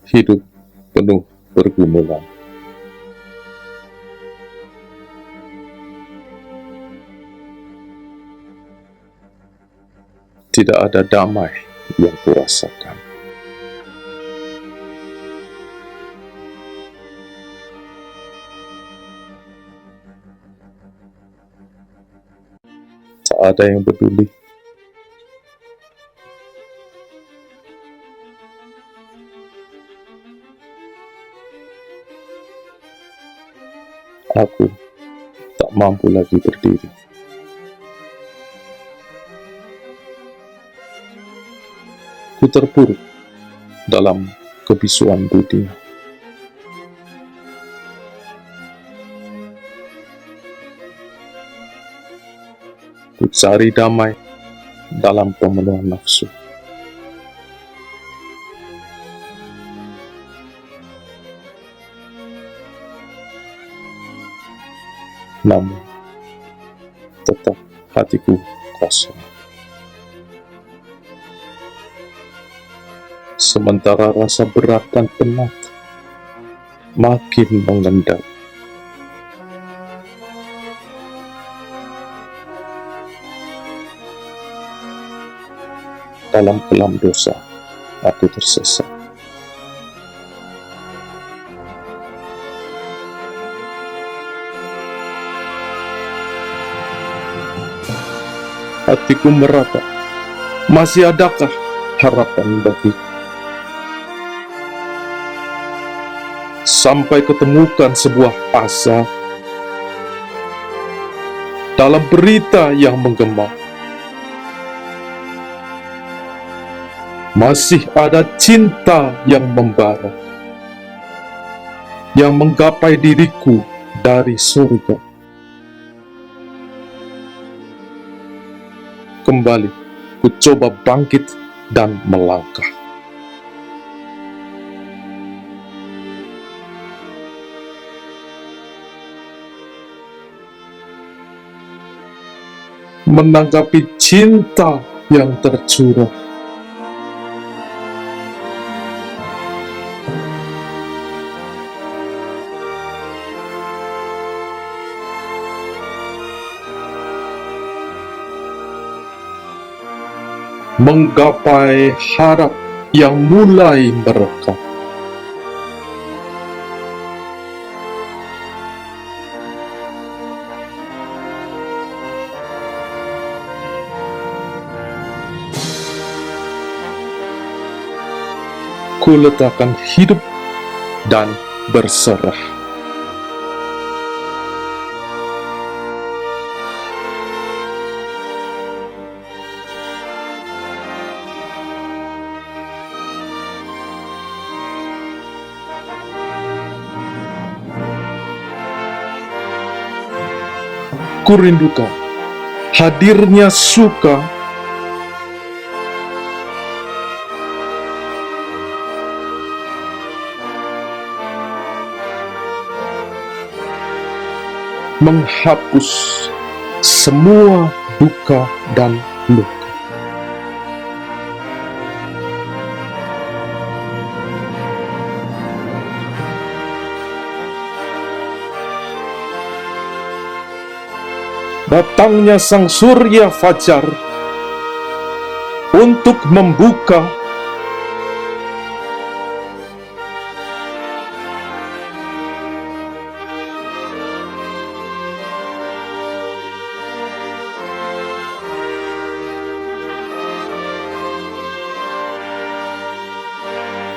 hidup penuh pergumulan. Tidak ada damai yang kurasakan. Tak ada yang peduli. Aku tak mampu lagi berdiri. Ku terpuruk dalam kebisuan dunia. Ku cari damai dalam pemenuhan nafsu. Namun, tetap hatiku kosong. Sementara rasa berat dan penat makin mengendap. Dalam kelam dosa, aku tersesat. Hatiku merata, masih adakah harapan bagiku? Sampai ketemukan sebuah asa dalam berita yang menggema. Masih ada cinta yang membara, yang menggapai diriku dari surga. Kembali, ku coba bangkit dan melangkah. Menanggapi cinta yang tercurah. Menggapai harap yang mulai merekah. Ku letakkan hidup dan berserah. Kurindukan hadirnya suka menghapus semua duka dan luka. Datangnya sang surya fajar untuk membuka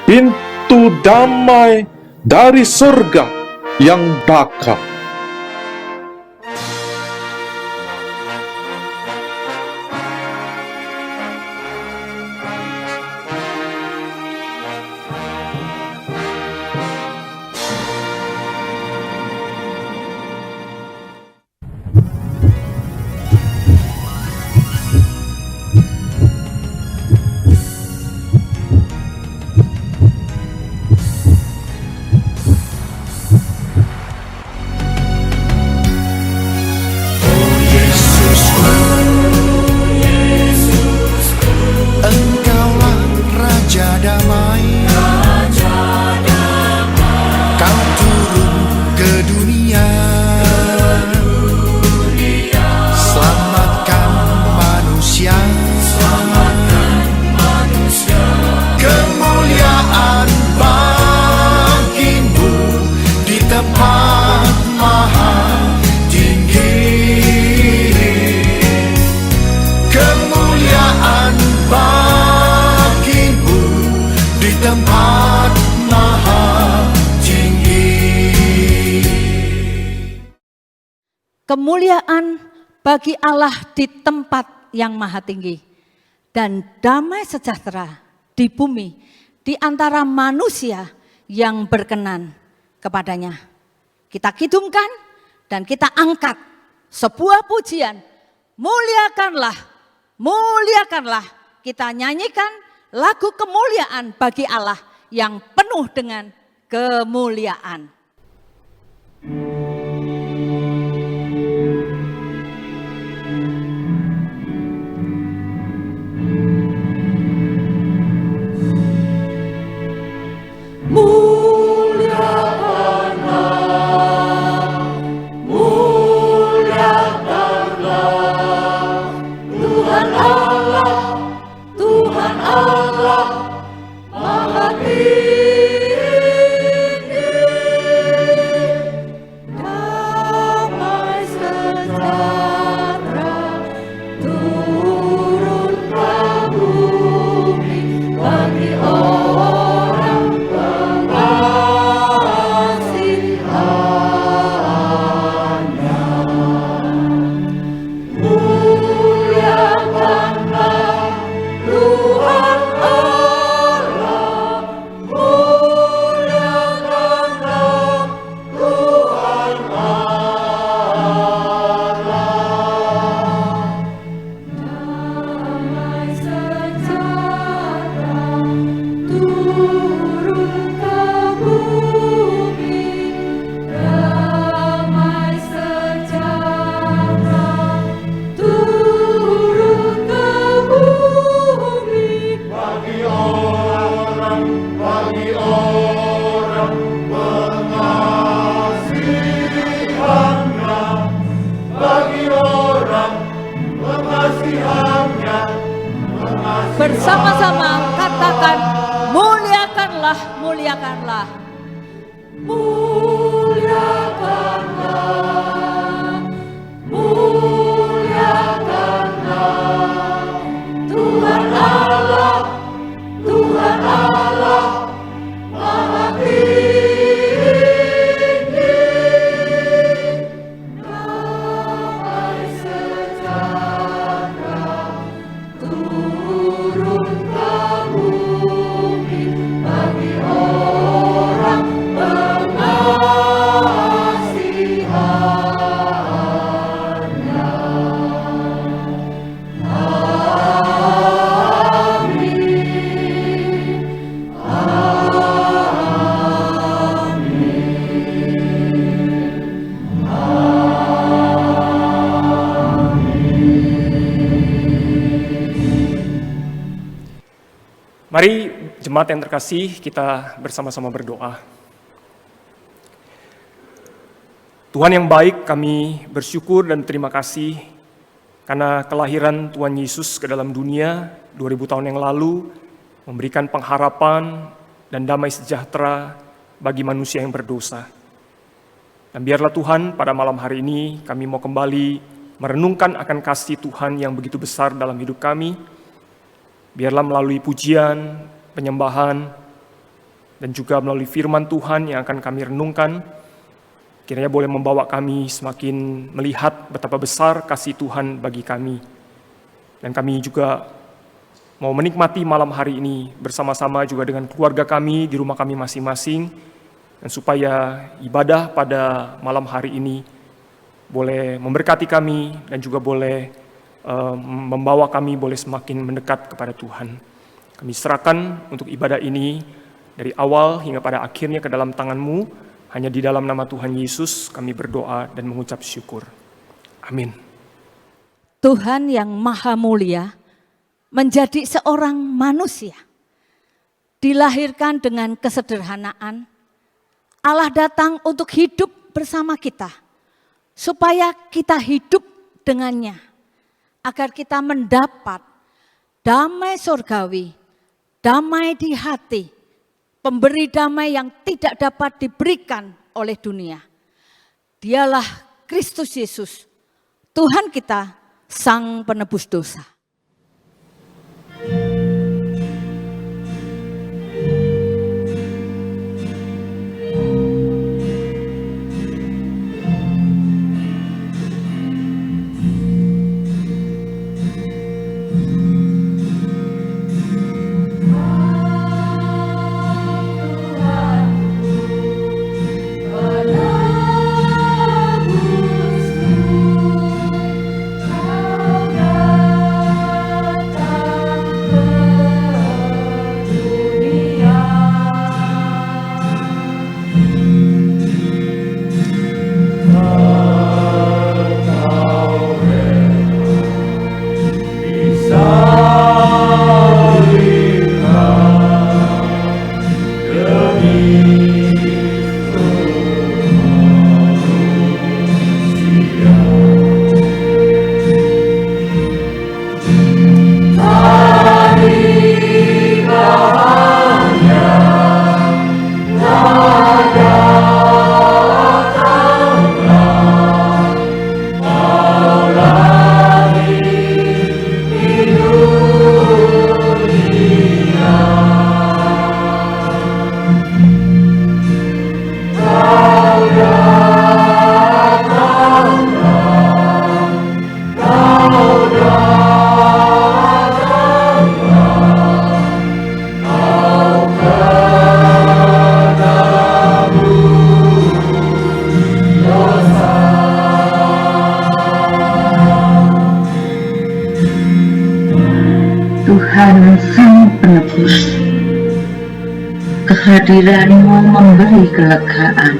pintu damai dari surga yang bakal. kemuliaan bagi Allah di tempat yang maha tinggi, dan damai sejahtera di bumi di antara manusia yang berkenan kepadanya. Kita kidungkan dan kita angkat sebuah pujian, muliakanlah, muliakanlah. Kita nyanyikan lagu kemuliaan bagi Allah yang penuh dengan kemuliaan. Bersama-sama katakan, muliakanlah, muliakanlah. Muliakanlah, muliakanlah Tuhan Allah, Tuhan Allah Maha Tinggi. Damai sejahtera turun ke bumi bagi orang pengasihannya. Mari jemaat yang terkasih, kita bersama-sama berdoa. Tuhan yang baik, kami bersyukur dan terima kasih karena kelahiran Tuhan Yesus ke dalam dunia 2000 tahun yang lalu memberikan pengharapan dan damai sejahtera bagi manusia yang berdosa. Dan biarlah Tuhan, pada malam hari ini kami mau kembali merenungkan akan kasih Tuhan yang begitu besar dalam hidup kami. Biarlah melalui pujian, penyembahan, dan juga melalui firman Tuhan yang akan kami renungkan, kiranya boleh membawa kami semakin melihat betapa besar kasih Tuhan bagi kami. Dan kami juga mau menikmati malam hari ini bersama-sama juga dengan keluarga kami di rumah kami masing-masing, dan supaya ibadah pada malam hari ini boleh memberkati kami dan juga boleh membawa kami boleh semakin mendekat kepada Tuhan. Kami serahkan untuk ibadah ini dari awal hingga pada akhirnya ke dalam tangan-Mu. Hanya di dalam nama Tuhan Yesus kami berdoa dan mengucap syukur. Amin. Tuhan yang maha mulia menjadi seorang manusia, dilahirkan dengan kesederhanaan. Allah datang untuk hidup bersama kita, supaya kita hidup dengannya, agar kita mendapat damai surgawi, damai di hati, pemberi damai yang tidak dapat diberikan oleh dunia. Dialah Kristus Yesus, Tuhan kita, Sang Penebus dosa. Tuhan Sang Penebus, kehadiran-Mu memberi kelegaan.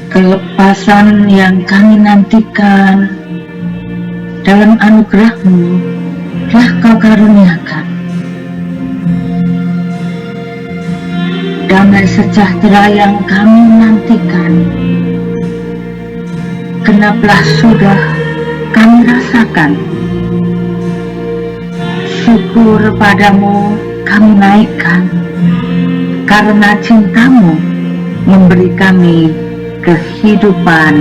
Kelepasan yang kami nantikan dalam anugerah-Mu telah Kau karuniakan. Damai sejahtera yang kami nantikan genaplah sudah kami rasakan. Syukur padamu kami naikkan, karena cinta-Mu memberi kami kehidupan.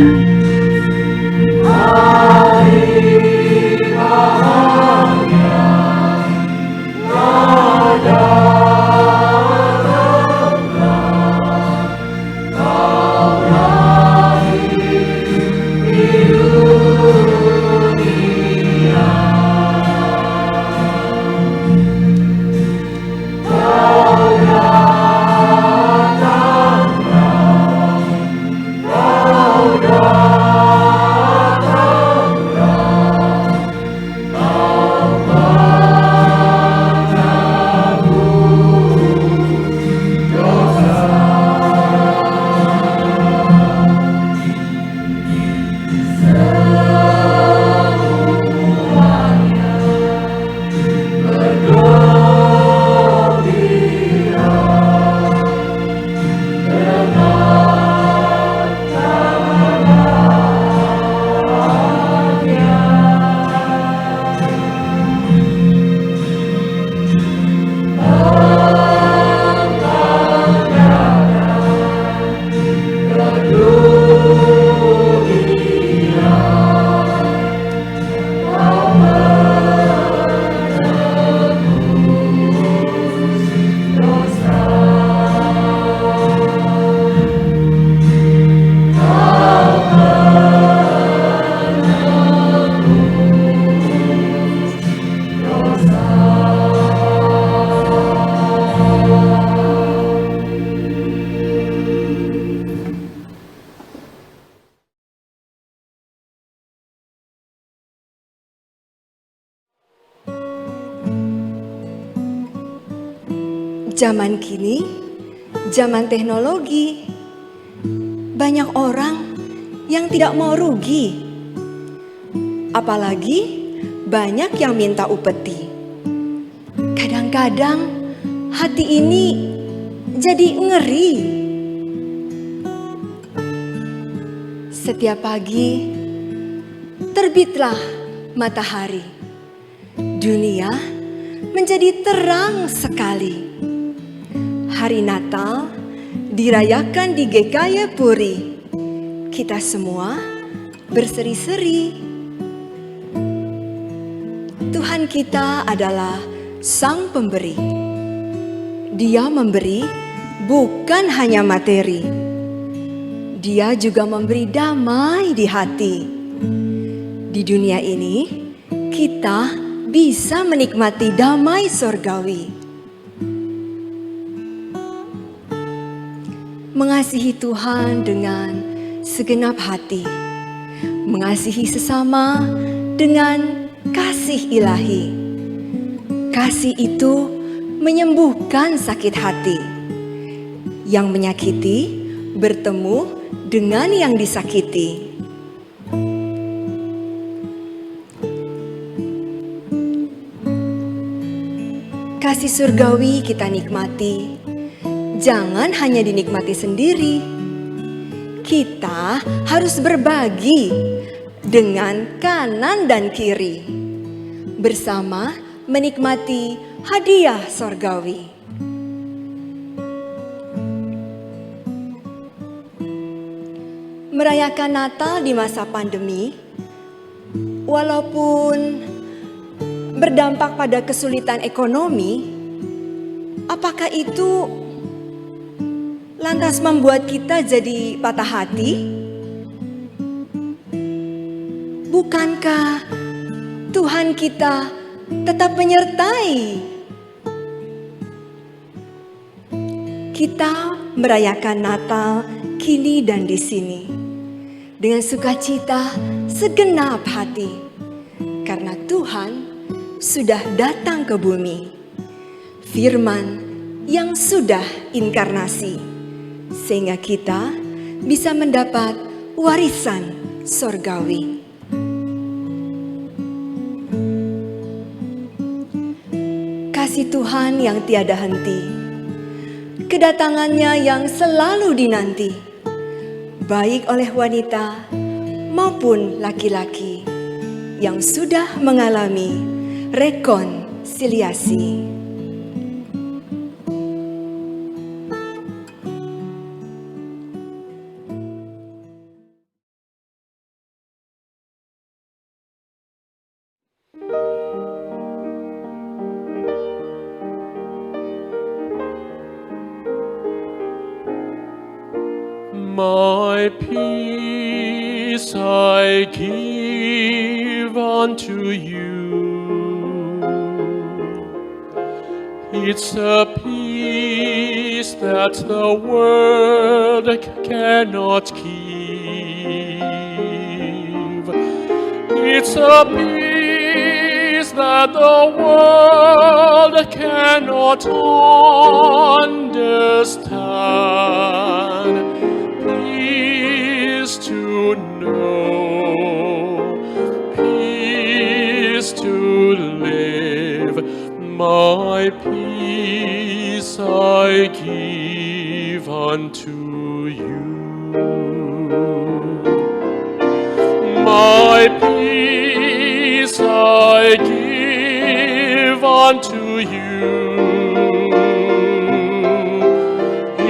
Zaman kini, zaman teknologi, banyak orang yang tidak mau rugi. Apalagi banyak yang minta upeti. Kadang-kadang hati ini jadi ngeri. Setiap pagi terbitlah matahari. Dunia menjadi terang sekali. Hari Natal dirayakan di GKY Puri. Kita semua berseri-seri. Tuhan kita adalah Sang Pemberi. Dia memberi bukan hanya materi. Dia juga memberi damai di hati. Di dunia ini, kita bisa menikmati damai sorgawi. Mengasihi Tuhan dengan segenap hati, mengasihi sesama dengan kasih ilahi. Kasih itu menyembuhkan sakit hati. Yang menyakiti bertemu dengan yang disakiti. Kasih surgawi kita nikmati. Jangan hanya dinikmati sendiri. Kita harus berbagi dengan kanan dan kiri. Bersama menikmati hadiah sorgawi. Merayakan Natal di masa pandemi, walaupun berdampak pada kesulitan ekonomi, apakah itu lantas membuat kita jadi patah hati? Bukankah Tuhan kita tetap menyertai? Kita merayakan Natal kini dan di sini dengan sukacita segenap hati, karena Tuhan sudah datang ke bumi. Firman yang sudah inkarnasi, sehingga kita bisa mendapat warisan sorgawi. Kasih Tuhan yang tiada henti, kedatangannya yang selalu dinanti, baik oleh wanita maupun laki-laki yang sudah mengalami rekonsiliasi. My peace I give unto you. It's a peace that the world cannot give. It's a peace that the world cannot understand. Peace to know, peace to live. My peace I give unto you. My peace I give unto you.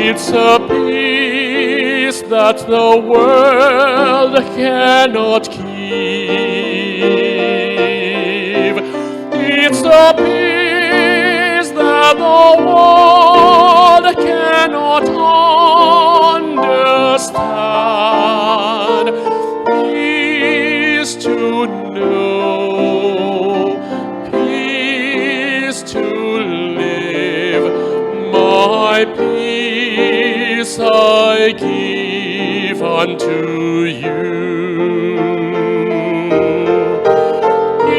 It's a peace that the world cannot give. It's a peace that the world cannot understand. Peace to know, peace to live. My peace I give unto you.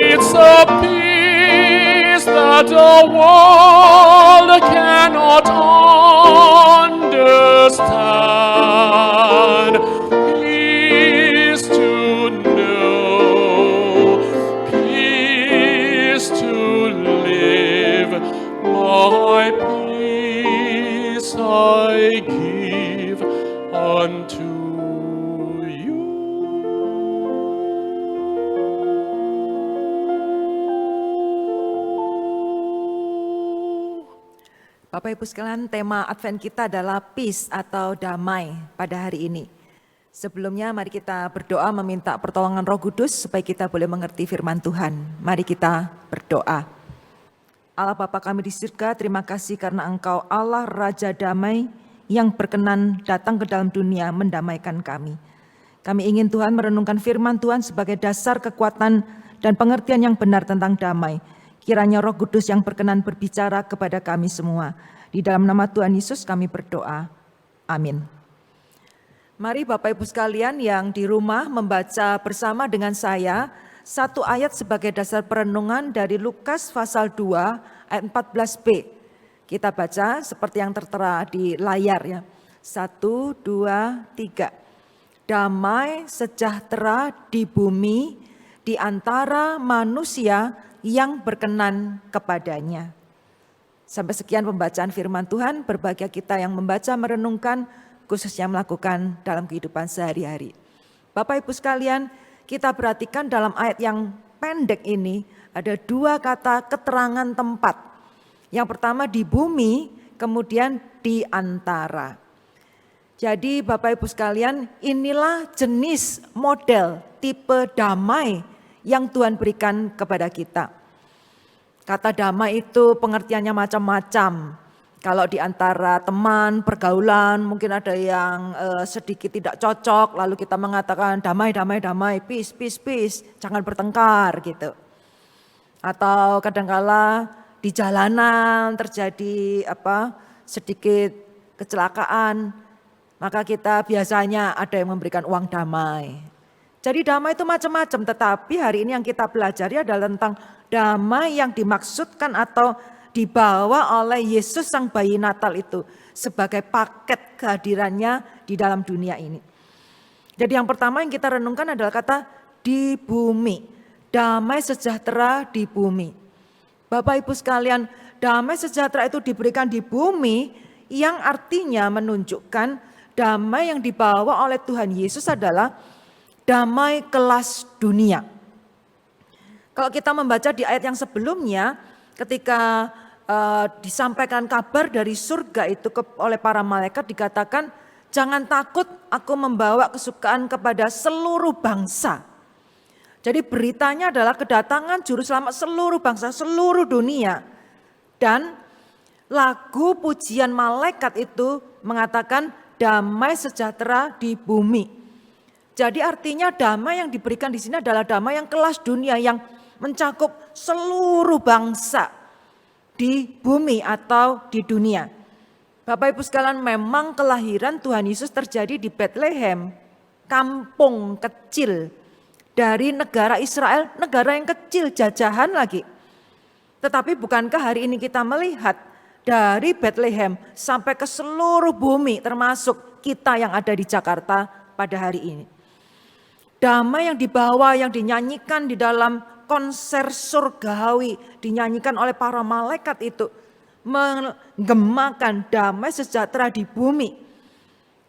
It's a peace that the world cannot understand. Peace to know, peace to live. My peace I give unto you. Bapak Ibu sekalian, tema Advent kita adalah peace atau damai pada hari ini. Sebelumnya mari kita berdoa meminta pertolongan Roh Kudus supaya kita boleh mengerti firman Tuhan. Mari kita berdoa. Allah Bapa kami di surga, terima kasih karena Engkau Allah Raja Damai yang berkenan datang ke dalam dunia mendamaikan kami. Kami ingin Tuhan merenungkan firman Tuhan sebagai dasar kekuatan dan pengertian yang benar tentang damai. Kiranya Roh Kudus yang berkenan berbicara kepada kami semua. Di dalam nama Tuhan Yesus kami berdoa. Amin. Mari Bapak Ibu sekalian yang di rumah membaca bersama dengan saya satu ayat sebagai dasar perenungan dari Lukas pasal 2 ayat 14b. Kita baca seperti yang tertera di layar ya. 1, 2, 3. Damai sejahtera di bumi di antara manusia yang berkenan kepadanya. Sampai sekian pembacaan firman Tuhan, berbahagia kita yang membaca merenungkan khususnya melakukan dalam kehidupan sehari-hari. Bapak Ibu sekalian, kita perhatikan dalam ayat yang pendek ini ada dua kata keterangan tempat. Yang pertama di bumi, kemudian di antara. Jadi Bapak Ibu sekalian, inilah jenis model tipe damai yang Tuhan berikan kepada kita. Kata damai itu pengertiannya macam-macam. Kalau di antara teman, pergaulan, mungkin ada yang sedikit tidak cocok, lalu kita mengatakan damai, peace, jangan bertengkar gitu. Atau kadangkala di jalanan terjadi sedikit kecelakaan, maka kita biasanya ada yang memberikan uang damai. Jadi damai itu macam-macam, tetapi hari ini yang kita pelajari adalah tentang damai yang dimaksudkan atau dibawa oleh Yesus sang bayi Natal itu sebagai paket kehadirannya di dalam dunia ini. Jadi yang pertama yang kita renungkan adalah kata di bumi. Damai sejahtera di bumi. Bapak Ibu sekalian, damai sejahtera itu diberikan di bumi yang artinya menunjukkan damai yang dibawa oleh Tuhan Yesus adalah damai kelas dunia. Kalau kita membaca di ayat yang sebelumnya, ketika disampaikan kabar dari surga itu oleh para malaikat dikatakan, jangan takut, aku membawa kesukaan kepada seluruh bangsa. Jadi beritanya adalah kedatangan juru selamat seluruh bangsa, seluruh dunia. Dan lagu pujian malaikat itu mengatakan damai sejahtera di bumi. Jadi artinya damai yang diberikan di sini adalah damai yang kelas dunia yang mencakup seluruh bangsa di bumi atau di dunia. Bapak Ibu sekalian, memang kelahiran Tuhan Yesus terjadi di Bethlehem, kampung kecil dari negara Israel, negara yang kecil, jajahan lagi. Tetapi bukankah hari ini kita melihat dari Bethlehem sampai ke seluruh bumi termasuk kita yang ada di Jakarta pada hari ini. Damai yang dibawa, yang dinyanyikan di dalam konser surgawi, dinyanyikan oleh para malaikat itu, menggemakan damai sejahtera di bumi,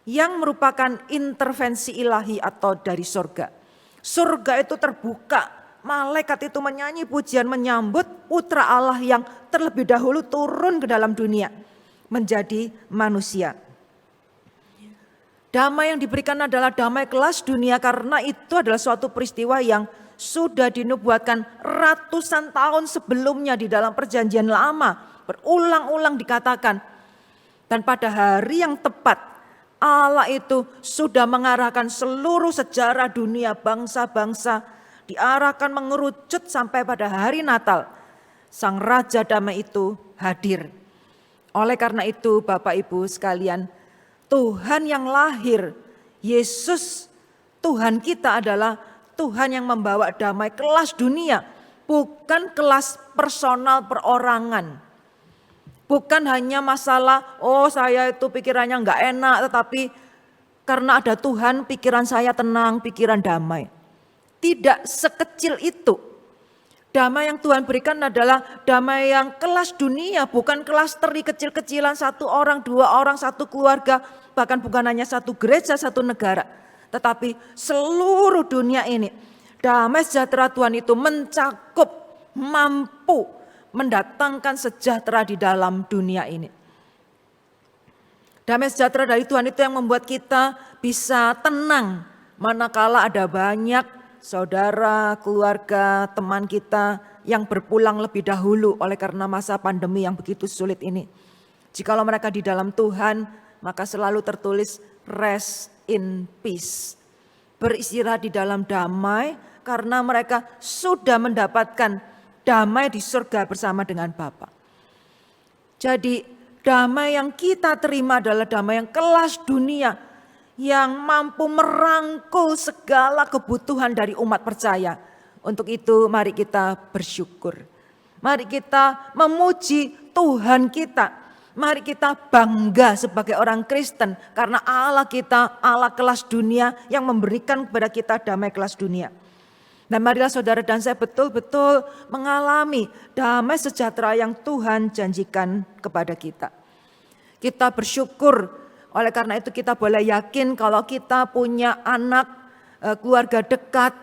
yang merupakan intervensi ilahi atau dari surga. Surga itu terbuka, malaikat itu menyanyi pujian menyambut putra Allah yang terlebih dahulu turun ke dalam dunia, menjadi manusia. Damai yang diberikan adalah damai kelas dunia karena itu adalah suatu peristiwa yang sudah dinubuatkan ratusan tahun sebelumnya di dalam perjanjian lama. Berulang-ulang dikatakan. Dan pada hari yang tepat Allah itu sudah mengarahkan seluruh sejarah dunia bangsa-bangsa. Diarahkan mengerucut sampai pada hari Natal. Sang Raja Damai itu hadir. Oleh karena itu Bapak Ibu sekalian, Tuhan yang lahir, Yesus Tuhan kita adalah Tuhan yang membawa damai kelas dunia, bukan kelas personal perorangan. Bukan hanya masalah, oh saya itu pikirannya enggak enak, tetapi karena ada Tuhan pikiran saya tenang, pikiran damai. Tidak sekecil itu. Damai yang Tuhan berikan adalah damai yang kelas dunia, bukan kelas teri kecil-kecilan, satu orang, dua orang, satu keluarga, bahkan bukan hanya satu gereja, satu negara. Tetapi seluruh dunia ini, damai sejahtera Tuhan itu mencakup, mampu mendatangkan sejahtera di dalam dunia ini. Damai sejahtera dari Tuhan itu yang membuat kita bisa tenang manakala ada banyak saudara, keluarga, teman kita yang berpulang lebih dahulu oleh karena masa pandemi yang begitu sulit ini. Jikalau mereka di dalam Tuhan, maka selalu tertulis rest in peace. Beristirahat di dalam damai karena mereka sudah mendapatkan damai di surga bersama dengan Bapa. Jadi damai yang kita terima adalah damai yang kelas dunia, yang mampu merangkul segala kebutuhan dari umat percaya. Untuk itu mari kita bersyukur. Mari kita memuji Tuhan kita. Mari kita bangga sebagai orang Kristen karena Allah kita, Allah kelas dunia yang memberikan kepada kita damai kelas dunia. Dan marilah saudara dan saya betul-betul mengalami damai sejahtera yang Tuhan janjikan kepada kita. Kita bersyukur. Oleh karena itu kita boleh yakin kalau kita punya anak, keluarga dekat,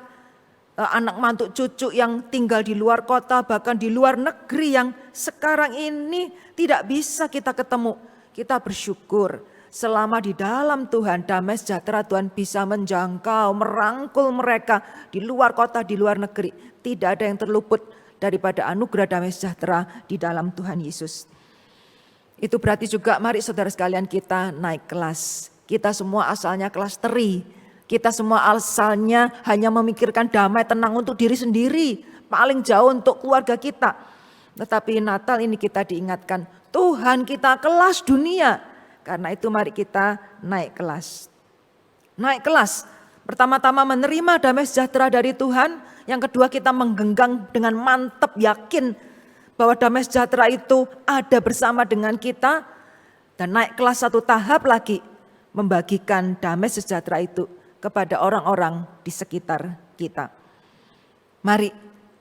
anak mantu cucu yang tinggal di luar kota, bahkan di luar negeri yang sekarang ini tidak bisa kita ketemu. Kita bersyukur selama di dalam Tuhan, damai sejahtera Tuhan bisa menjangkau, merangkul mereka di luar kota, di luar negeri. Tidak ada yang terluput daripada anugerah damai sejahtera di dalam Tuhan Yesus. Itu berarti juga mari saudara sekalian kita naik kelas. Kita semua asalnya kelas teri. Kita semua asalnya hanya memikirkan damai tenang untuk diri sendiri. Paling jauh untuk keluarga kita. Tetapi Natal ini kita diingatkan Tuhan kita kelas dunia. Karena itu mari kita naik kelas. Naik kelas Pertama-tama menerima damai sejahtera dari Tuhan. Yang kedua kita menggenggam dengan mantap yakin bahwa damai sejahtera itu ada bersama dengan kita. Dan naik kelas satu tahap lagi, membagikan damai sejahtera itu kepada orang-orang di sekitar kita. Mari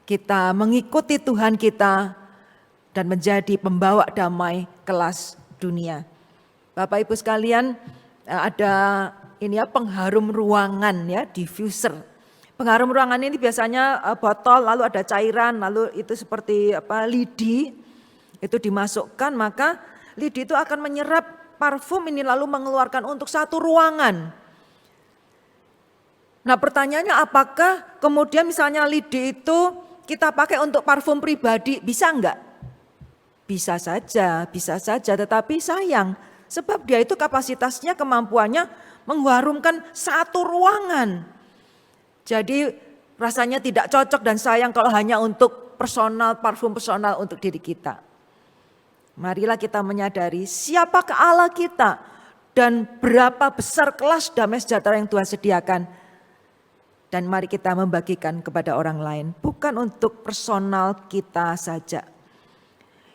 kita mengikuti Tuhan kita dan menjadi pembawa damai kelas dunia. Bapak Ibu sekalian, ada ini ya pengharum ruangan ya, diffuser. Pengharum ruangan ini biasanya botol, lalu ada cairan, lalu itu seperti lidi, itu dimasukkan, maka lidi itu akan menyerap parfum ini lalu mengeluarkan untuk satu ruangan. Nah pertanyaannya, apakah kemudian misalnya lidi itu kita pakai untuk parfum pribadi, bisa enggak? Bisa saja, tetapi sayang. Sebab dia itu kapasitasnya, kemampuannya mengharumkan satu ruangan. Jadi rasanya tidak cocok dan sayang kalau hanya untuk personal, parfum personal untuk diri kita. Marilah kita menyadari siapakah Allah kita dan berapa besar kelas damai sejahtera yang Tuhan sediakan. Dan mari kita membagikan kepada orang lain, bukan untuk personal kita saja.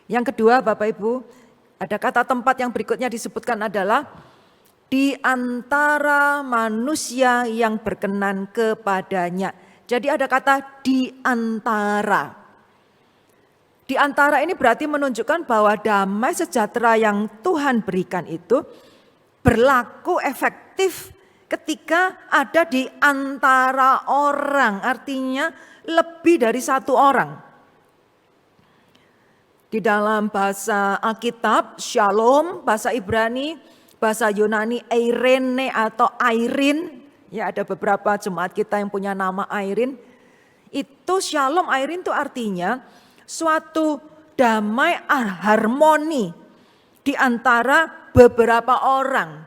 Yang kedua Bapak Ibu, ada kata tempat yang berikutnya disebutkan adalah di antara manusia yang berkenan kepadanya. Jadi ada kata di antara. Di antara ini berarti menunjukkan bahwa damai sejahtera yang Tuhan berikan itu berlaku efektif ketika ada di antara orang. Artinya lebih dari satu orang. Di dalam bahasa Alkitab, Shalom, bahasa Ibrani, bahasa Yunani, Eirene atau Airin. Ya ada beberapa jemaat kita yang punya nama Airin. Itu Shalom, Airin itu artinya suatu damai harmoni di antara beberapa orang.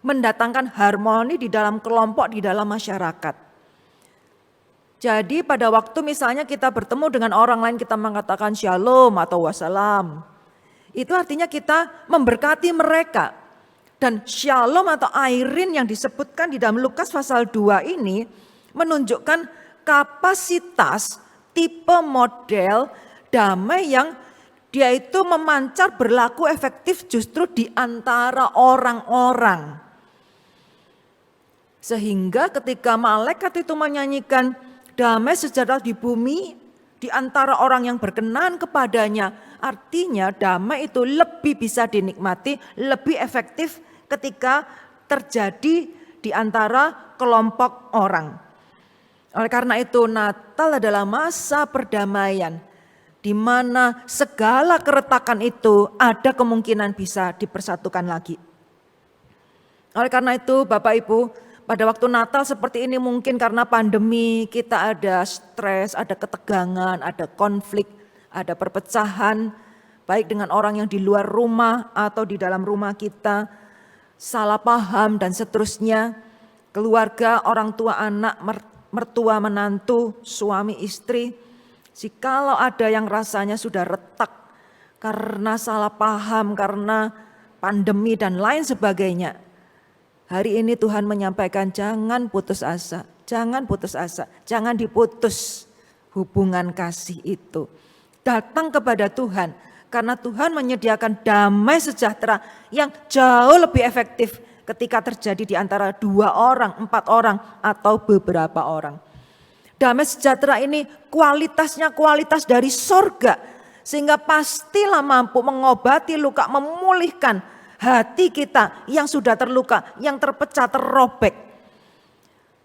Mendatangkan harmoni di dalam kelompok, di dalam masyarakat. Jadi pada waktu misalnya kita bertemu dengan orang lain, kita mengatakan shalom atau wassalam. Itu artinya kita memberkati mereka. Dan shalom atau airin yang disebutkan di dalam Lukas pasal 2 ini menunjukkan kapasitas, tipe model damai yang dia itu memancar berlaku efektif justru di antara orang-orang. Sehingga ketika malaikat itu menyanyikan damai sejahtera di bumi di antara orang yang berkenan kepadanya, artinya damai itu lebih bisa dinikmati, lebih efektif ketika terjadi di antara kelompok orang. Oleh karena itu Natal adalah masa perdamaian di mana segala keretakan itu ada kemungkinan bisa dipersatukan lagi. Oleh karena itu Bapak Ibu, pada waktu Natal seperti ini mungkin karena pandemi kita ada stres, ada ketegangan, ada konflik, ada perpecahan, baik dengan orang yang di luar rumah atau di dalam rumah kita, salah paham dan seterusnya, keluarga, orang tua, anak, mertua, menantu, suami, istri. Jikalau ada yang rasanya sudah retak karena salah paham, karena pandemi dan lain sebagainya, hari ini Tuhan menyampaikan jangan putus asa, jangan putus asa, jangan diputus hubungan kasih itu. Datang kepada Tuhan karena Tuhan menyediakan damai sejahtera yang jauh lebih efektif ketika terjadi di antara 2 orang, 4 orang atau beberapa orang. Damai sejahtera ini kualitasnya kualitas dari sorga sehingga pastilah mampu mengobati luka, memulihkan hati kita yang sudah terluka, yang terpecah, terrobek.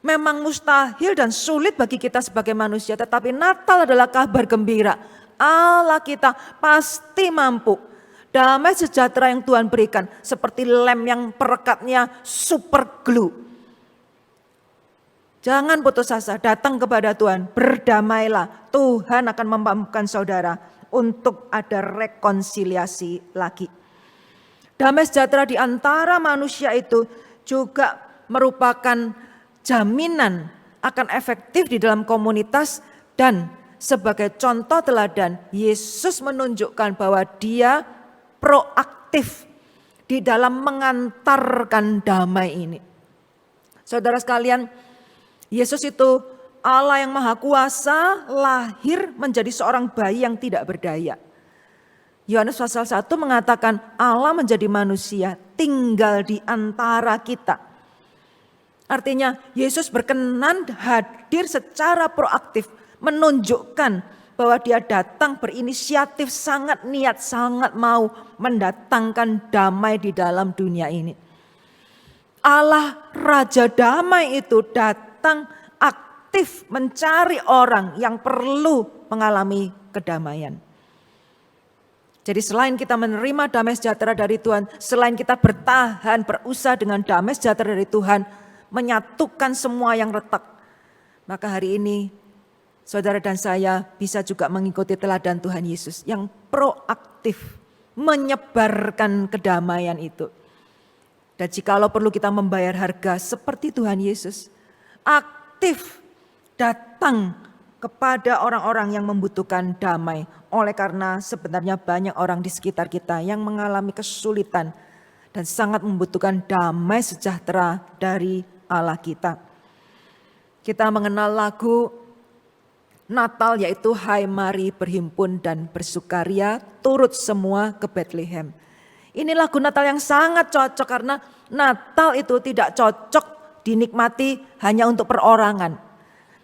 Memang mustahil dan sulit bagi kita sebagai manusia, tetapi Natal adalah kabar gembira. Allah kita pasti mampu. Damai sejahtera yang Tuhan berikan seperti lem yang perekatnya super glue. Jangan putus asa, datang kepada Tuhan, berdamailah. Tuhan akan memampukan saudara untuk ada rekonsiliasi lagi. Damai sejahtera di antara manusia itu juga merupakan jaminan akan efektif di dalam komunitas dan sebagai contoh teladan Yesus menunjukkan bahwa dia proaktif di dalam mengantarkan damai ini. Saudara sekalian, Yesus itu Allah yang Maha Kuasa lahir menjadi seorang bayi yang tidak berdaya. Yohanes pasal 1 mengatakan Allah menjadi manusia tinggal di antara kita. Artinya Yesus berkenan hadir secara proaktif, menunjukkan bahwa dia datang berinisiatif, sangat niat, sangat mau mendatangkan damai di dalam dunia ini. Allah Raja Damai itu datang aktif mencari orang yang perlu mengalami kedamaian. Jadi selain kita menerima damai sejahtera dari Tuhan, selain kita bertahan, berusaha dengan damai sejahtera dari Tuhan, menyatukan semua yang retak, maka hari ini saudara dan saya bisa juga mengikuti teladan Tuhan Yesus yang proaktif menyebarkan kedamaian itu. Dan jikalau perlu kita membayar harga seperti Tuhan Yesus, aktif datang kepada orang-orang yang membutuhkan damai. Oleh karena sebenarnya banyak orang di sekitar kita yang mengalami kesulitan dan sangat membutuhkan damai sejahtera dari Allah kita. Kita mengenal lagu Natal yaitu Hai Mari Berhimpun dan Bersukaria, turut semua ke Bethlehem. Ini lagu Natal yang sangat cocok karena Natal itu tidak cocok dinikmati hanya untuk perorangan.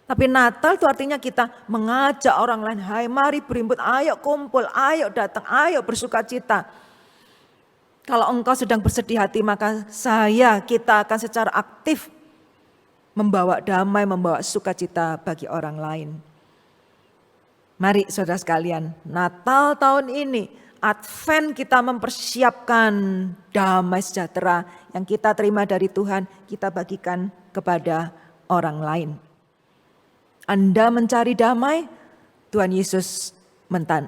Tapi Natal itu artinya kita mengajak orang lain, hai mari berhimpun, ayo kumpul, ayo datang, ayo bersukacita. Kalau engkau sedang bersedih hati maka kita akan secara aktif membawa damai, membawa sukacita bagi orang lain. Mari saudara sekalian, Natal tahun ini, Advent kita mempersiapkan damai sejahtera yang kita terima dari Tuhan, kita bagikan kepada orang lain. Anda mencari damai, Tuhan Yesus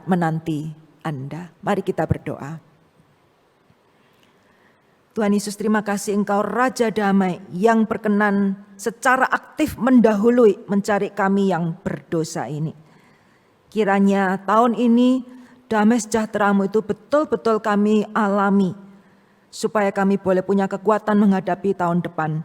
menanti Anda. Mari kita berdoa. Tuhan Yesus, terima kasih Engkau Raja Damai yang berkenan secara aktif mendahului mencari kami yang berdosa ini. Kiranya tahun ini damai sejahtera-Mu itu betul-betul kami alami, supaya kami boleh punya kekuatan menghadapi tahun depan.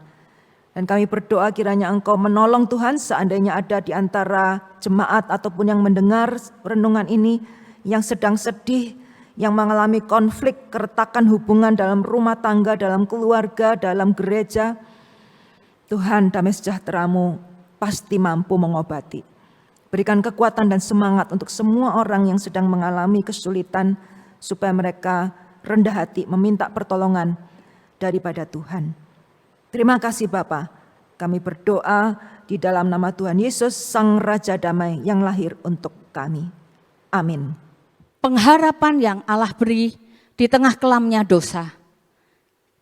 Dan kami berdoa kiranya Engkau menolong Tuhan seandainya ada di antara jemaat ataupun yang mendengar renungan ini yang sedang sedih, yang mengalami konflik, keretakan hubungan dalam rumah tangga, dalam keluarga, dalam gereja. Tuhan, damai sejahtera-Mu pasti mampu mengobati. Berikan kekuatan dan semangat untuk semua orang yang sedang mengalami kesulitan supaya mereka rendah hati meminta pertolongan daripada Tuhan. Terima kasih Bapa. Kami berdoa di dalam nama Tuhan Yesus, Sang Raja Damai yang lahir untuk kami. Amin. Pengharapan yang Allah beri di tengah kelamnya dosa.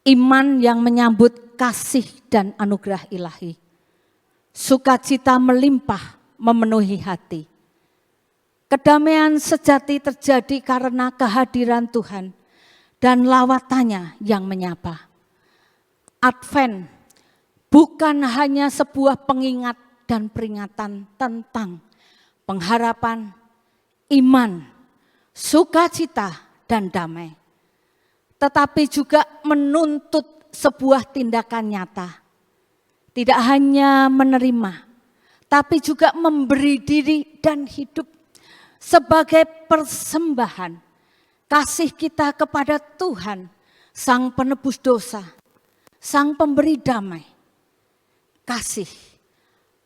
Iman yang menyambut kasih dan anugerah ilahi. Sukacita melimpah memenuhi hati. Kedamaian sejati terjadi karena kehadiran Tuhan dan lawatannya yang menyapa. Advent bukan hanya sebuah pengingat dan peringatan tentang pengharapan, iman, sukacita, dan damai. Tetapi juga menuntut sebuah tindakan nyata. Tidak hanya menerima, tapi juga memberi diri dan hidup sebagai persembahan kasih kita kepada Tuhan, Sang Penebus dosa, Sang Pemberi damai. Kasih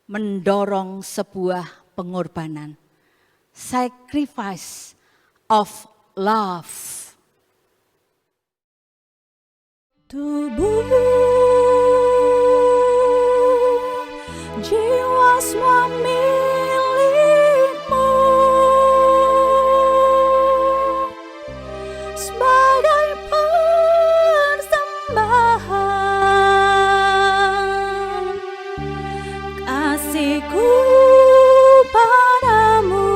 mendorong sebuah pengorbanan, sacrifice of love. Tubuh jiwa semua milikmu, sebagai persembahan kasihku padamu.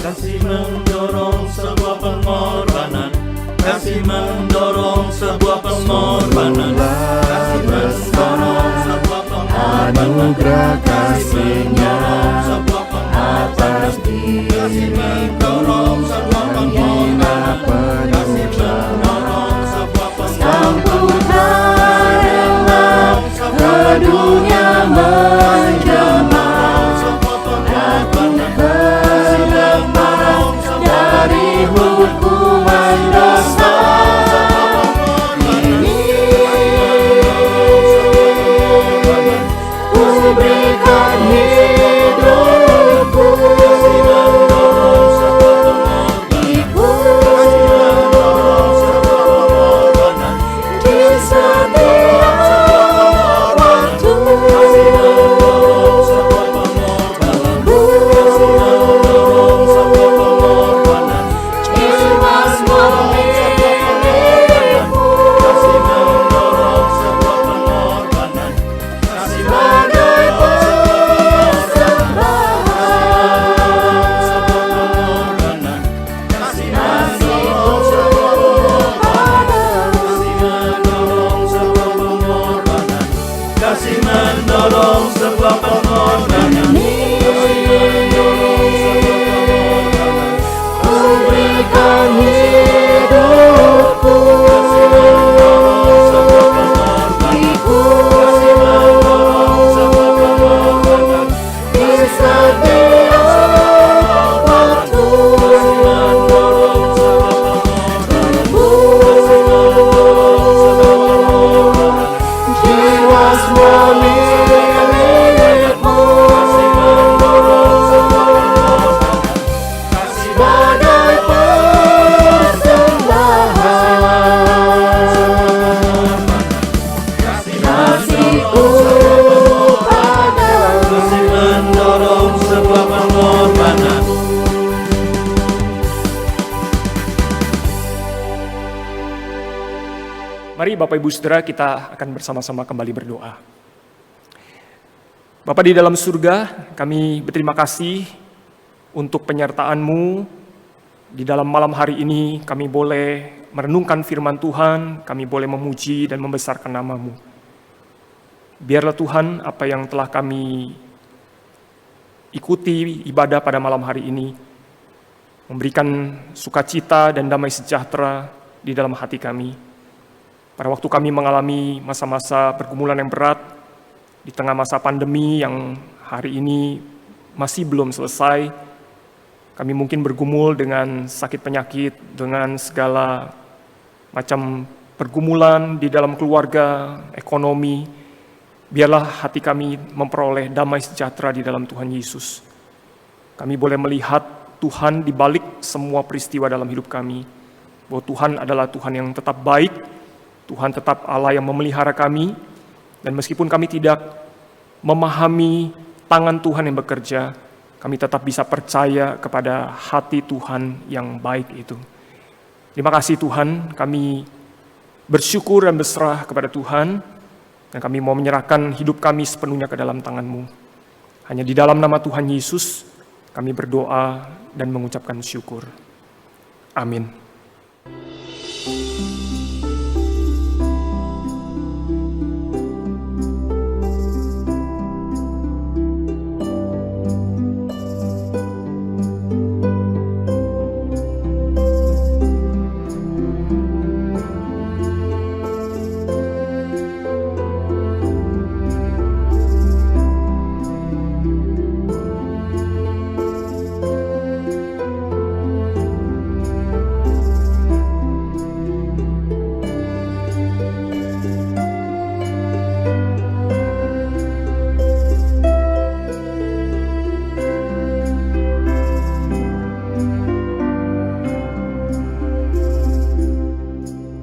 Kasih mendorong sebuah pengorbanan, kasih mendorong sebuah pengorbanan, kasih mendorong sebuah pengorbanan, anugerah kasih-Nya atas diri, kasih mendorong sebuah pengorbanan, kasih mendorong sebuah pengorbanan. Kasih mendorong sebuah pengorbanan. Ku berikan hidupku. Kasih mendorong sebuah pengorbanan. Kasih mendorong sebuah pengorbanan. Di setiap waktu. Kasih mendorong sebuah pengorbanan. Kasih mendorong sebuah pengorbanan. Jiwa semua milikmu. Kasih mendorong sebuah pengorbanan. Kasih bagai persembahan. Kasihku padamu. Kasih mendorong sebuah pengorbanan. Mari Bapak Ibu Saudara, kita akan bersama-sama kembali berdoa. Bapa di dalam surga, kami berterima kasih untuk penyertaan-Mu. Di dalam malam hari ini kami boleh merenungkan firman Tuhan, kami boleh memuji dan membesarkan nama-Mu. Biarlah Tuhan apa yang telah kami ikuti ibadah pada malam hari ini, memberikan sukacita dan damai sejahtera di dalam hati kami. Pada waktu kami mengalami masa-masa pergumulan yang berat, di tengah masa pandemi yang hari ini masih belum selesai, kami mungkin bergumul dengan sakit penyakit, dengan segala macam pergumulan di dalam keluarga, ekonomi. Biarlah hati kami memperoleh damai sejahtera di dalam Tuhan Yesus. Kami boleh melihat Tuhan di balik semua peristiwa dalam hidup kami, bahwa Tuhan adalah Tuhan yang tetap baik, Tuhan tetap Allah yang memelihara kami, dan meskipun kami tidak memahami tangan Tuhan yang bekerja, kami tetap bisa percaya kepada hati Tuhan yang baik itu. Terima kasih Tuhan, kami bersyukur dan berserah kepada Tuhan, dan kami mau menyerahkan hidup kami sepenuhnya ke dalam tangan-Mu. Hanya di dalam nama Tuhan Yesus, kami berdoa dan mengucapkan syukur. Amin.